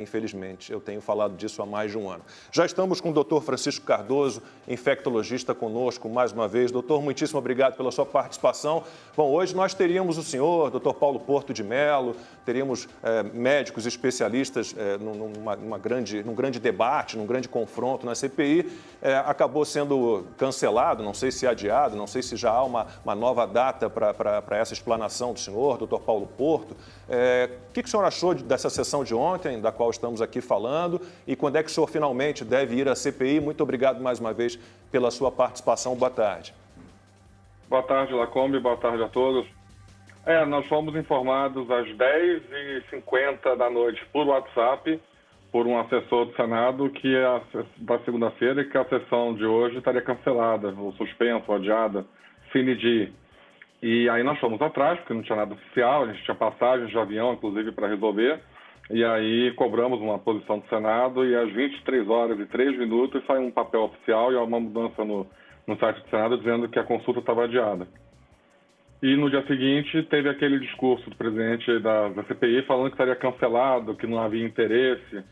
Infelizmente, eu tenho falado disso há mais de um ano. Já estamos com o Dr. Francisco Cardoso, infectologista, conosco mais uma vez. Doutor, muitíssimo obrigado pela sua participação. Bom, hoje nós teríamos o senhor, Dr. Paulo Porto de Mello, teríamos médicos especialistas num grande debate, num grande confronto na CPI. Acabou sendo cancelado, não sei se adiado, não sei se já há uma nova data para essa explanação do senhor, Dr. Paulo Porto. O que o senhor achou dessa sessão de ontem, da qual estamos aqui falando, e quando é que o senhor finalmente deve ir à CPI? Muito obrigado mais uma vez pela sua participação. Boa tarde. Boa tarde, Lacombe. Boa tarde a todos. Nós fomos informados às 10h50 da noite por WhatsApp, por um assessor do Senado, da segunda-feira, que a sessão de hoje estaria cancelada, ou suspensa, ou adiada, sine die. E aí nós fomos atrás, porque não tinha nada oficial, a gente tinha passagens de avião, inclusive, para resolver. E aí cobramos uma posição do Senado e às 23h03 saiu um papel oficial e uma mudança no site do Senado dizendo que a consulta estava adiada. E no dia seguinte teve aquele discurso do presidente da CPI falando que estaria cancelado, que não havia interesse.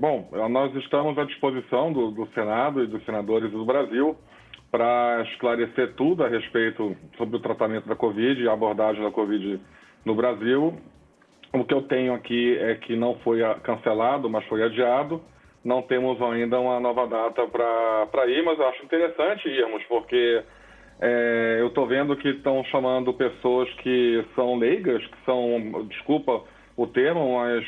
Bom, nós estamos à disposição do Senado e dos senadores do Brasil para esclarecer tudo a respeito sobre o tratamento da Covid e a abordagem da Covid no Brasil. O que eu tenho aqui é que não foi cancelado, mas foi adiado. Não temos ainda uma nova data para ir, mas eu acho interessante irmos, porque eu estou vendo que estão chamando pessoas que são leigas, que são, desculpa o termo, mas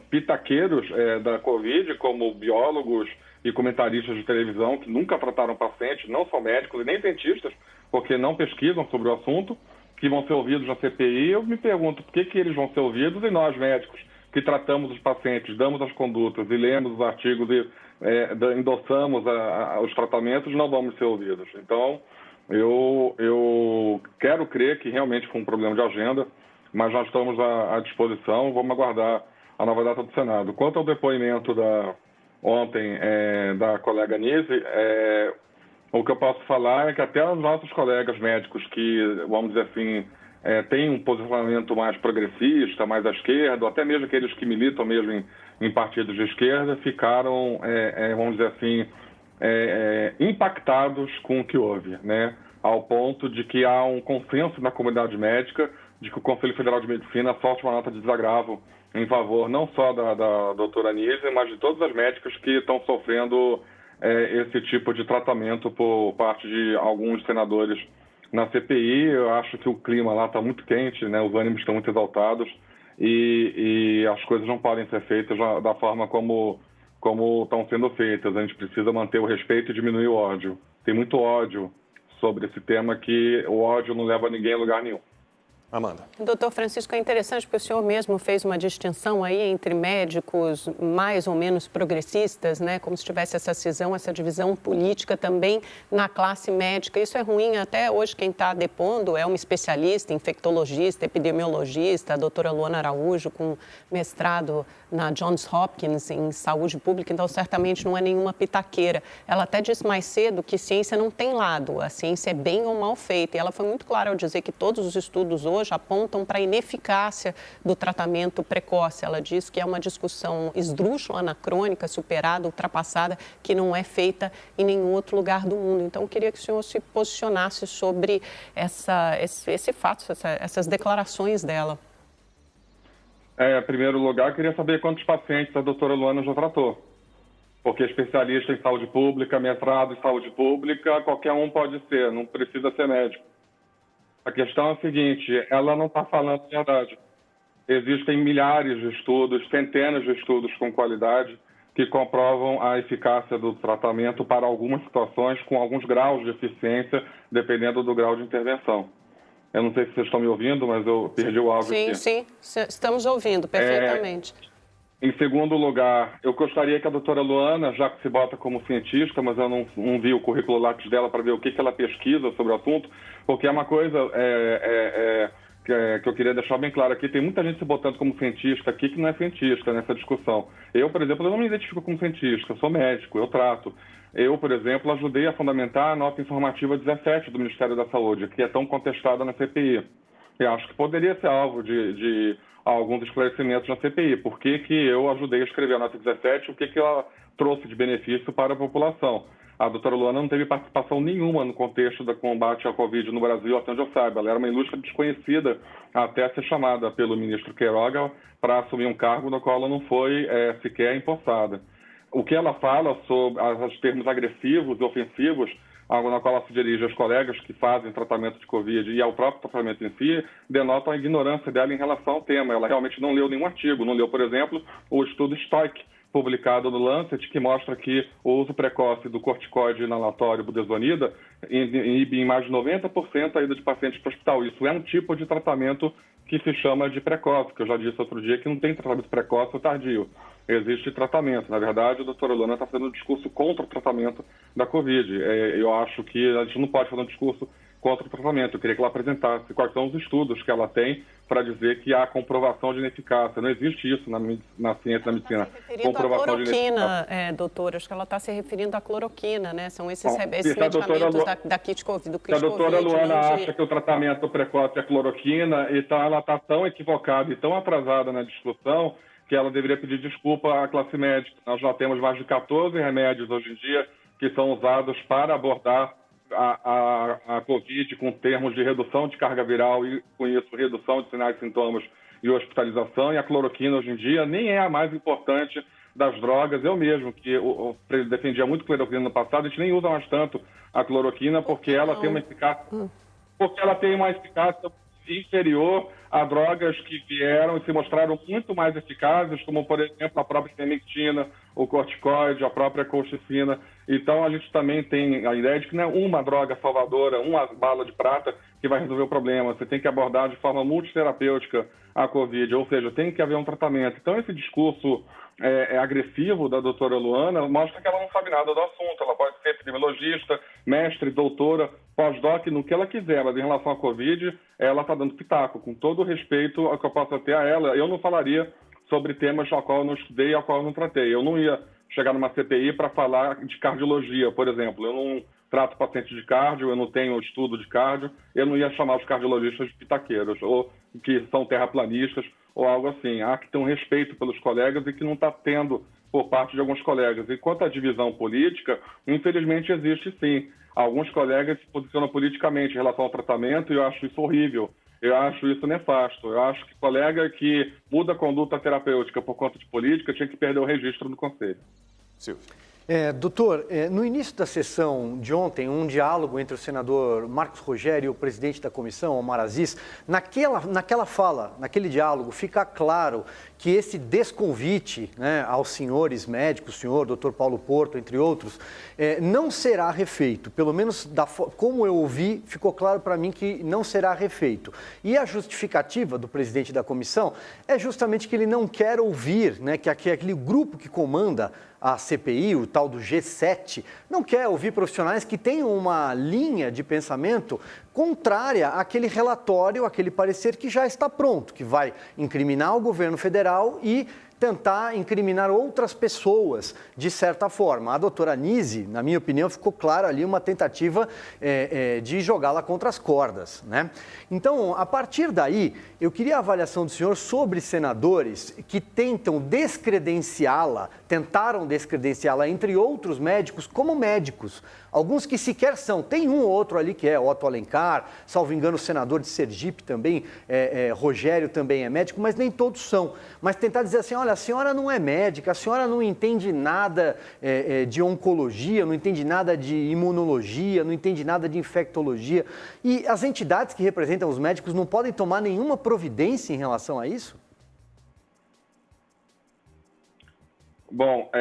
pitaqueiros da Covid, como biólogos e comentaristas de televisão, que nunca trataram pacientes, não são médicos e nem cientistas, porque não pesquisam sobre o assunto, que vão ser ouvidos na CPI. Eu me pergunto por que eles vão ser ouvidos e nós, médicos, que tratamos os pacientes, damos as condutas e lemos os artigos e endossamos os tratamentos, não vamos ser ouvidos. Então, eu quero crer que realmente foi um problema de agenda, mas nós estamos à disposição, vamos aguardar a nova data do Senado. Quanto ao depoimento ontem da colega Nise, o que eu posso falar é que até os nossos colegas médicos que, vamos dizer assim, têm um posicionamento mais progressista, mais à esquerda, ou até mesmo aqueles que militam mesmo em partidos de esquerda, ficaram, vamos dizer assim, impactados com o que houve, né? Ao ponto de que há um consenso na comunidade médica de que o Conselho Federal de Medicina solte uma nota de desagravo em favor não só da doutora Nise, mas de todas as médicas que estão sofrendo esse tipo de tratamento por parte de alguns senadores na CPI. Eu acho que o clima lá está muito quente, né? Os ânimos estão muito exaltados e as coisas não podem ser feitas da forma como estão sendo feitas. A gente precisa manter o respeito e diminuir o ódio. Tem muito ódio sobre esse tema, que o ódio não leva ninguém a lugar nenhum. Amanda. Doutor Francisco, é interessante porque o senhor mesmo fez uma distinção aí entre médicos mais ou menos progressistas, né? Como se tivesse essa cisão, essa divisão política também na classe médica. Isso é ruim. Até hoje quem está depondo é uma especialista, infectologista, epidemiologista, a doutora Luana Araújo, com mestrado na Johns Hopkins em saúde pública, então certamente não é nenhuma pitaqueira. Ela até disse mais cedo que ciência não tem lado, a ciência é bem ou mal feita. E ela foi muito clara ao dizer que todos os estudos hoje apontam para a ineficácia do tratamento precoce. Ela diz que é uma discussão esdrúxula, anacrônica, superada, ultrapassada, que não é feita em nenhum outro lugar do mundo. Então, eu queria que o senhor se posicionasse sobre esse fato, essas declarações dela. Em primeiro lugar, eu queria saber quantos pacientes a doutora Luana já tratou. Porque especialista em saúde pública, mestrado em saúde pública, qualquer um pode ser, não precisa ser médico. A questão é a seguinte, ela não está falando a verdade. Existem milhares de estudos, centenas de estudos com qualidade que comprovam a eficácia do tratamento para algumas situações com alguns graus de eficiência, dependendo do grau de intervenção. Eu não sei se vocês estão me ouvindo, mas eu perdi o áudio aqui. Sim, estamos ouvindo perfeitamente. Em segundo lugar, eu gostaria que a doutora Luana, já que se bota como cientista, mas eu não vi o currículo lápis dela para ver o que ela pesquisa sobre o assunto, porque é uma coisa que eu queria deixar bem claro aqui. Tem muita gente se botando como cientista aqui que não é cientista nessa discussão. Eu, por exemplo, eu não me identifico como cientista, eu sou médico, eu trato. Eu, por exemplo, ajudei a fundamentar a nota informativa 17 do Ministério da Saúde, que é tão contestada na CPI. Eu acho que poderia ser alvo de alguns esclarecimentos na CPI. Por que que eu ajudei a escrever a nota 17, o que que ela trouxe de benefício para a população? A doutora Luana não teve participação nenhuma no contexto do combate à Covid no Brasil, até onde eu saiba. Ela era uma ilustre desconhecida até ser chamada pelo ministro Queiroga para assumir um cargo no qual ela não foi sequer empossada. O que ela fala sobre os termos agressivos e ofensivos, algo na qual ela se dirige aos colegas que fazem tratamento de Covid e ao próprio tratamento em si, denotam a ignorância dela em relação ao tema. Ela realmente não leu nenhum artigo, não leu, por exemplo, o estudo Stoic, publicado no Lancet, que mostra que o uso precoce do corticoide inalatório budesonida inibe em mais de 90% a ida de pacientes para o hospital. Isso é um tipo de tratamento que se chama de precoce, que eu já disse outro dia que não tem tratamento precoce ou tardio. Existe tratamento. Na verdade, a doutora Luana está fazendo um discurso contra o tratamento da Covid. Eu acho que a gente não pode fazer um discurso contra o tratamento. Eu queria que ela apresentasse quais são os estudos que ela tem para dizer que há comprovação de ineficácia. Não existe isso na ciência da medicina. Comprovação de ineficácia. Doutora, acho que ela está se referindo à cloroquina, né? São esses medicamentos da kit COVID, do kit COVID. Se a doutora Luana acha de... que o tratamento precoce é cloroquina, então ela está tão equivocada e tão atrasada na discussão que ela deveria pedir desculpa à classe médica. Nós já temos mais de 14 remédios hoje em dia que são usados para abordar a Covid com termos de redução de carga viral e, com isso, redução de sinais e sintomas e hospitalização. E a cloroquina, hoje em dia, nem é a mais importante das drogas. Eu mesmo, que eu defendia muito cloroquina no passado, a gente nem usa mais tanto a cloroquina porque ela tem uma eficácia... Porque ela tem uma eficácia inferior a drogas que vieram e se mostraram muito mais eficazes, como, por exemplo, a própria ivermectina, o corticoide, a própria colchicina. Então, a gente também tem a ideia de que não é uma droga salvadora, uma bala de prata que vai resolver o problema. Você tem que abordar de forma multiterapêutica a Covid, ou seja, tem que haver um tratamento. Então, esse discurso agressivo da doutora Luana mostra que ela não sabe nada do assunto. Ela pode ser epidemiologista, mestre, doutora, pós-doc, no que ela quiser, mas em relação à Covid, ela está dando pitaco. Com todo o respeito ao que eu possa ter a ela, eu não falaria sobre temas ao qual eu não estudei e ao qual eu não tratei. Eu não ia chegar numa CPI para falar de cardiologia, por exemplo. Eu não trato pacientes de cardio, eu não tenho estudo de cardio, eu não ia chamar os cardiologistas de pitaqueiros, ou que são terraplanistas, ou algo assim. Há que ter um respeito pelos colegas e que não está tendo por parte de alguns colegas. E quanto à divisão política, infelizmente existe sim. Alguns colegas se posicionam politicamente em relação ao tratamento e eu acho isso horrível. Eu acho isso nefasto. Eu acho que colega que muda a conduta terapêutica por conta de política tinha que perder o registro no Conselho. Silvio. Doutor, no início da sessão de ontem, um diálogo entre o senador Marcos Rogério e o presidente da comissão, Omar Aziz, naquela fala, naquele diálogo, fica claro que esse desconvite, né, aos senhores médicos, o senhor, doutor Paulo Porto, entre outros, não será refeito. Pelo menos, como eu ouvi, ficou claro para mim que não será refeito. E a justificativa do presidente da comissão é justamente que ele não quer ouvir, né, que aquele grupo que comanda a CPI, o tal do G7, não quer ouvir profissionais que tenham uma linha de pensamento contrária àquele relatório, àquele parecer que já está pronto, que vai incriminar o governo federal e tentar incriminar outras pessoas, de certa forma. A doutora Nise, na minha opinião, ficou claro ali uma tentativa de jogá-la contra as cordas, né? Então, a partir daí, eu queria a avaliação do senhor sobre senadores que tentaram descredenciá-la, entre outros médicos, como médicos. Alguns que sequer são. Tem um ou outro ali que é Otto Alencar, salvo engano, o senador de Sergipe também, Rogério também é médico, mas nem todos são. Mas tentar dizer assim, olha, a senhora não é médica, a senhora não entende nada de oncologia, não entende nada de imunologia, não entende nada de infectologia. E as entidades que representam os médicos não podem tomar nenhuma providência em relação a isso? Bom,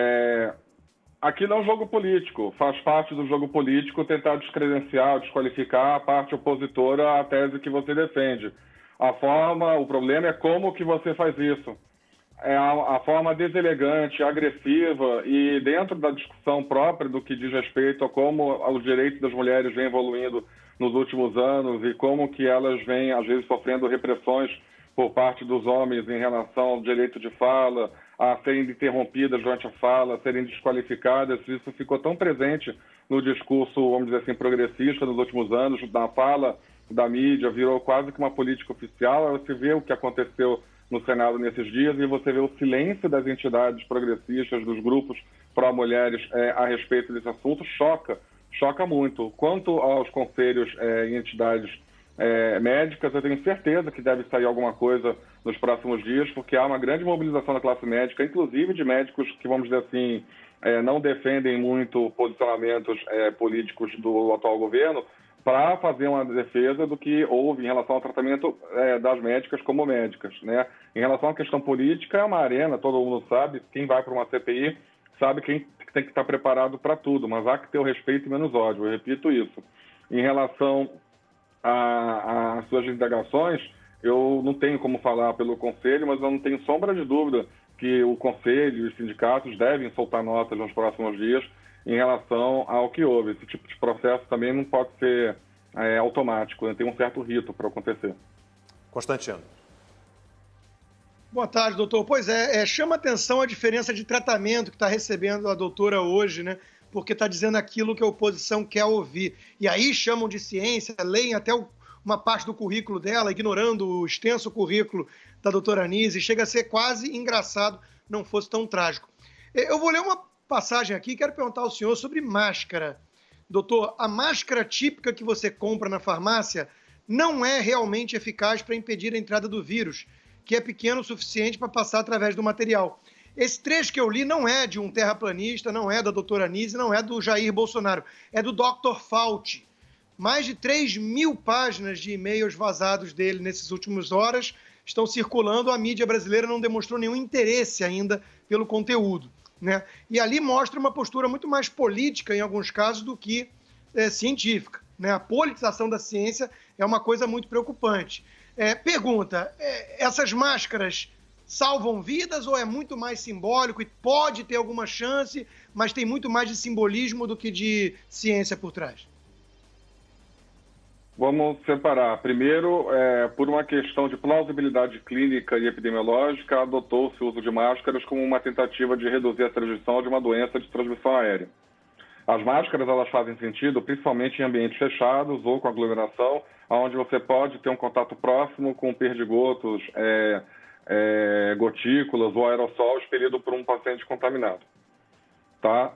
aquilo é um jogo político, faz parte do jogo político tentar descredenciar, desqualificar a parte opositora à tese que você defende. O problema é como que você faz isso. É a forma deselegante, agressiva e dentro da discussão própria do que diz respeito a como os direitos das mulheres vêm evoluindo nos últimos anos e como que elas vêm, às vezes, sofrendo repressões por parte dos homens em relação ao direito de fala, a serem interrompidas durante a fala, a serem desqualificadas. Isso ficou tão presente no discurso, vamos dizer assim, progressista nos últimos anos, na fala da mídia, virou quase que uma política oficial. Você vê o que aconteceu no Senado nesses dias e você vê o silêncio das entidades progressistas, dos grupos pró-mulheres a respeito desse assunto, choca muito. Quanto aos conselhos e entidades médicas, eu tenho certeza que deve sair alguma coisa nos próximos dias, porque há uma grande mobilização da classe médica, inclusive de médicos que, vamos dizer assim, não defendem muito posicionamentos políticos do atual governo, para fazer uma defesa do que houve em relação ao tratamento das médicas como médicas, né? Em relação à questão política, é uma arena, todo mundo sabe, quem vai para uma CPI sabe quem tem que estar preparado para tudo, mas há que ter o respeito e menos ódio, eu repito isso. Em relação às suas indagações, eu não tenho como falar pelo Conselho, mas eu não tenho sombra de dúvida que o Conselho e os sindicatos devem soltar notas nos próximos dias em relação ao que houve. Esse tipo de processo também não pode ser automático, né? Tem um certo rito para acontecer. Constantino. Boa tarde, doutor. Pois chama atenção a diferença de tratamento que está recebendo a doutora hoje, né? Porque está dizendo aquilo que a oposição quer ouvir. E aí chamam de ciência, leem até uma parte do currículo dela, ignorando o extenso currículo da doutora Anísia, e chega a ser quase engraçado, não fosse tão trágico. Eu vou ler uma passagem aqui, quero perguntar ao senhor sobre máscara. Doutor, a máscara típica que você compra na farmácia não é realmente eficaz para impedir a entrada do vírus, que é pequeno o suficiente para passar através do material. Esse trecho que eu li não é de um terraplanista, não é da doutora Anísia, não é do Jair Bolsonaro, é do Dr. Fauci. Mais de 3.000 páginas de e-mails vazados dele nessas últimas horas estão circulando, a mídia brasileira não demonstrou nenhum interesse ainda pelo conteúdo, né? E ali mostra uma postura muito mais política, em alguns casos, do que científica, né? A politização da ciência é uma coisa muito preocupante. Pergunta, essas máscaras salvam vidas ou é muito mais simbólico e pode ter alguma chance, mas tem muito mais de simbolismo do que de ciência por trás? Vamos separar. Primeiro, por uma questão de plausibilidade clínica e epidemiológica, adotou-se o uso de máscaras como uma tentativa de reduzir a transmissão de uma doença de transmissão aérea. As máscaras, elas fazem sentido principalmente em ambientes fechados ou com aglomeração, onde você pode ter um contato próximo com perdigotos, gotículas ou aerossol expelido por um paciente contaminado. Tá?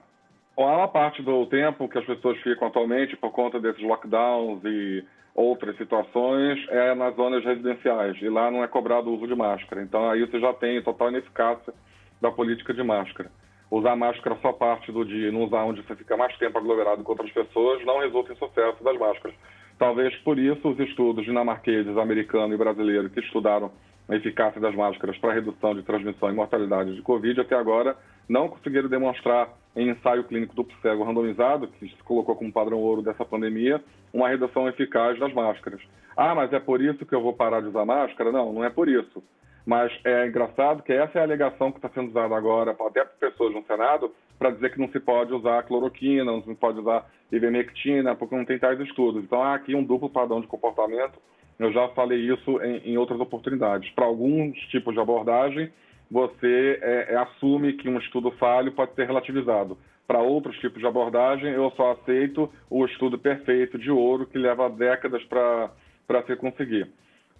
Há uma parte do tempo que as pessoas ficam atualmente por conta desses lockdowns e outras situações nas zonas residenciais, e lá não é cobrado o uso de máscara. Então aí você já tem total ineficácia da política de máscara. Usar máscara só parte do dia e não usar onde você fica mais tempo aglomerado com outras pessoas não resulta em sucesso das máscaras. Talvez por isso os estudos dinamarqueses, americanos e brasileiros que estudaram a eficácia das máscaras para redução de transmissão e mortalidade de Covid até agora não conseguiram demonstrar em ensaio clínico duplo cego randomizado, que se colocou como padrão ouro dessa pandemia, uma redução eficaz das máscaras. Ah, mas é por isso que eu vou parar de usar máscara? Não, não é por isso. Mas é engraçado que essa é a alegação que está sendo usada agora, até por pessoas no Senado, para dizer que não se pode usar cloroquina, não se pode usar ivermectina, porque não tem tais estudos. Então há aqui um duplo padrão de comportamento. Eu já falei isso em outras oportunidades. Para alguns tipos de abordagem, você assume que um estudo falho pode ser relativizado. Para outros tipos de abordagem, eu só aceito o estudo perfeito de ouro que leva décadas para se conseguir.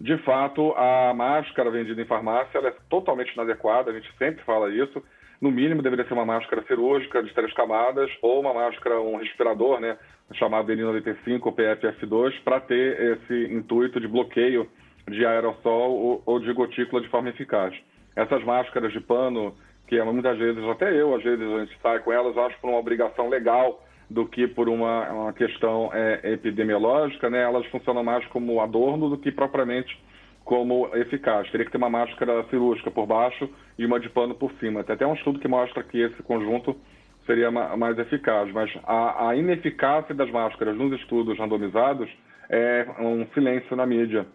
De fato, a máscara vendida em farmácia ela é totalmente inadequada, a gente sempre fala isso. No mínimo, deveria ser uma máscara cirúrgica de 3 camadas ou uma máscara, um respirador, né, chamado N95 ou PFF2, para ter esse intuito de bloqueio de aerossol ou de gotícula de forma eficaz. Essas máscaras de pano, que muitas vezes, até eu, às vezes a gente sai com elas, acho por uma obrigação legal do que por uma questão epidemiológica, né? Elas funcionam mais como adorno do que propriamente como eficaz. Teria que ter uma máscara cirúrgica por baixo e uma de pano por cima. Tem até um estudo que mostra que esse conjunto seria mais eficaz, mas a ineficácia das máscaras nos estudos randomizados é um silêncio na mídia.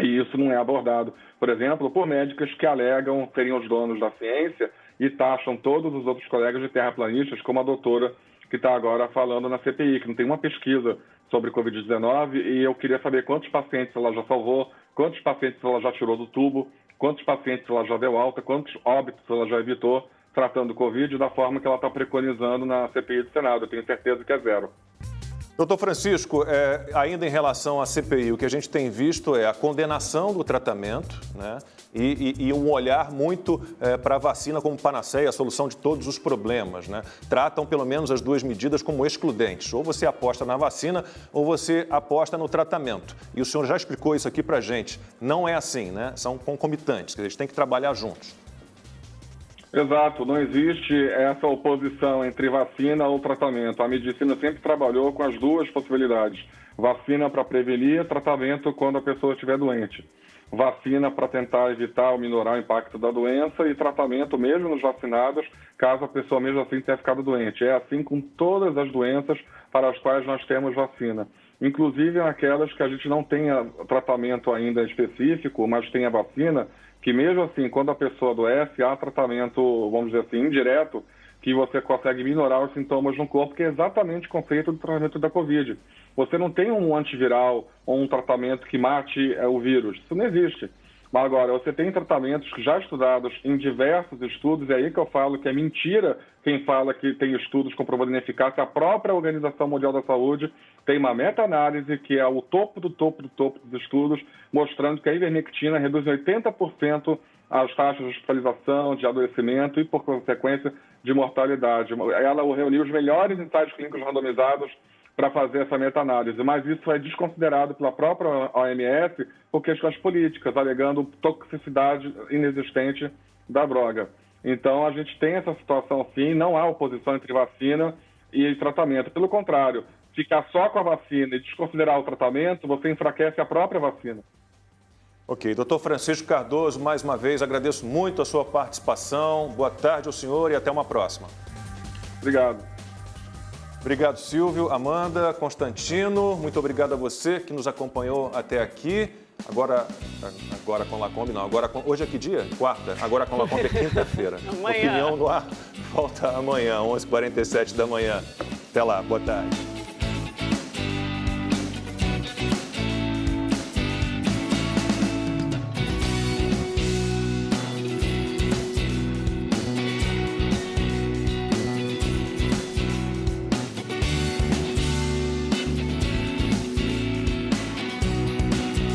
E isso não é abordado, por exemplo, por médicos que alegam serem os donos da ciência e taxam todos os outros colegas de terraplanistas, como a doutora que está agora falando na CPI, que não tem uma pesquisa sobre Covid-19, e eu queria saber quantos pacientes ela já salvou, quantos pacientes ela já tirou do tubo, quantos pacientes ela já deu alta, quantos óbitos ela já evitou tratando Covid da forma que ela está preconizando na CPI do Senado. Eu tenho certeza que é 0. Doutor Francisco, ainda em relação à CPI, o que a gente tem visto é a condenação do tratamento, né? E um olhar muito para a vacina como panaceia, a solução de todos os problemas, né? Tratam pelo menos as duas medidas como excludentes. Ou você aposta na vacina ou você aposta no tratamento. E o senhor já explicou isso aqui para a gente. Não é assim, né? São concomitantes, eles têm que trabalhar juntos. Exato, não existe essa oposição entre vacina ou tratamento. A medicina sempre trabalhou com as duas possibilidades. Vacina para prevenir, tratamento quando a pessoa estiver doente. Vacina para tentar evitar ou minorar o impacto da doença e tratamento mesmo nos vacinados, caso a pessoa mesmo assim tenha ficado doente. É assim com todas as doenças para as quais nós temos vacina. Inclusive aquelas que a gente não tenha tratamento ainda específico, mas tenha vacina, que mesmo assim, quando a pessoa adoece, há tratamento, vamos dizer assim, indireto, que você consegue minorar os sintomas no corpo, que é exatamente o conceito do tratamento da Covid. Você não tem um antiviral ou um tratamento que mate o vírus. Isso não existe. Mas agora, você tem tratamentos já estudados em diversos estudos, e é aí que eu falo que é mentira quem fala que tem estudos comprovando ineficácia. A própria Organização Mundial da Saúde tem uma meta-análise que é o topo do topo do topo dos estudos, mostrando que a ivermectina reduz em 80% as taxas de hospitalização, de adoecimento e, por consequência, de mortalidade. Ela reuniu os melhores ensaios clínicos randomizados para fazer essa meta-análise, mas isso é desconsiderado pela própria OMS por questões políticas, alegando toxicidade inexistente da droga. Então, a gente tem essa situação sim, não há oposição entre vacina e tratamento. Pelo contrário, ficar só com a vacina e desconsiderar o tratamento, você enfraquece a própria vacina. Ok, doutor Francisco Cardoso, mais uma vez, agradeço muito a sua participação. Boa tarde ao senhor e até uma próxima. Obrigado. Obrigado, Silvio, Amanda, Constantino. Muito obrigado a você que nos acompanhou até aqui. Agora com Lacombe, não. Hoje é que dia? Quarta. Agora com Lacombe é quinta-feira. Amanhã. Opinião no ar volta amanhã, 11h47 da manhã. Até lá, boa tarde.